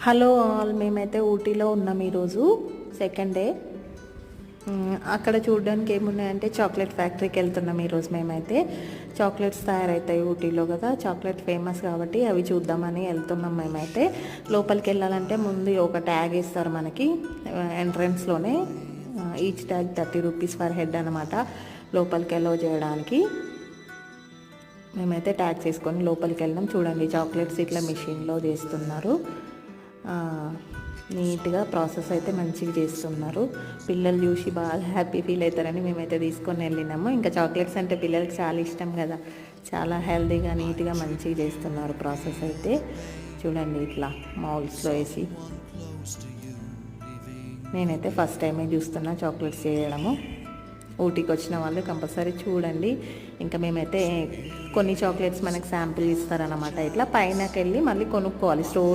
Hello all, మేమైతే ఊటీలో ఉన్నాం ఈరోజు సెకండ్ డే. అక్కడ చూడడానికి ఏమున్నాయంటే చాక్లెట్ ఫ్యాక్టరీకి వెళ్తున్నాం ఈరోజు. మేమైతే చాక్లెట్స్ తయారవుతాయి ఊటీలో కదా, చాక్లెట్ ఫేమస్ కాబట్టి అవి చూద్దామని వెళ్తున్నాం. మేమైతే లోపలికి వెళ్ళాలంటే ముందు ఒక ట్యాగ్ ఇస్తారు మనకి ఎంట్రన్స్లోనే. Each tag 30 rupees per head అనమాట లోపలికి అలౌ చేయడానికి. మేమైతే ట్యాగ్ చేసుకొని లోపలికి వెళ్ళాం. చూడండి చాక్లెట్స్ ఇట్లా మిషన్లో చేస్తున్నారు. నీట్గా ప్రాసెస్ అయితే మంచిగా చేస్తున్నారు. పిల్లలు చూసి బాగా హ్యాపీ ఫీల్ అవుతారని మేమైతే తీసుకొని వెళ్ళినాము. ఇంకా చాక్లెట్స్ అంటే పిల్లలకి చాలా ఇష్టం కదా, చాలా హెల్తీగా నీట్గా మంచిగా చేస్తున్నారు ప్రాసెస్ అయితే. చూడండి ఇట్లా మౌల్స్లో వేసి. నేనైతే ఫస్ట్ టైమే చూస్తున్నా చాక్లెట్స్ చేయడము. ఊటీకి వచ్చిన వాళ్ళు కంపల్సరీ చూడండి. ఇంకా మేమైతే కొన్ని చాక్లెట్స్ మనకి శాంపిల్ ఇస్తారనమాట. ఇట్లా పైనకి వెళ్ళి మళ్ళీ కొనుక్కోవాలి స్టోర్